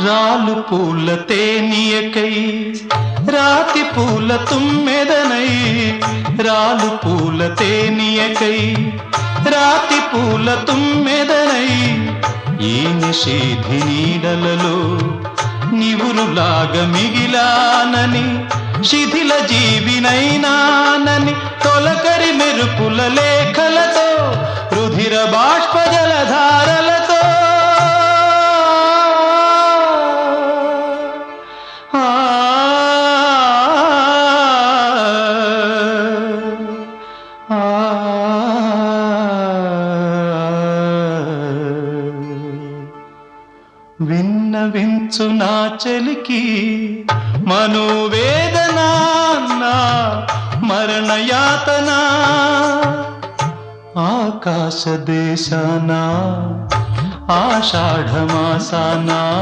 రాలు పూల తేనియకై రాతి పూల తుమ్మెదనై రాలు పూల తేనియకై రాతి పూల తుమ్మెదనై ఈ నిషేధి నీడలలో నివురులాగా మిగిలానని శిథిల జీవినైనానని తొలకరి మెరుపుల లేఖలతో రుధిర బాష్ప జలధారలతో విన్నవించు నా చలికి మనోవేదన మరణయాతన ఆకాశ దేశాన ఆషాఢమాసాన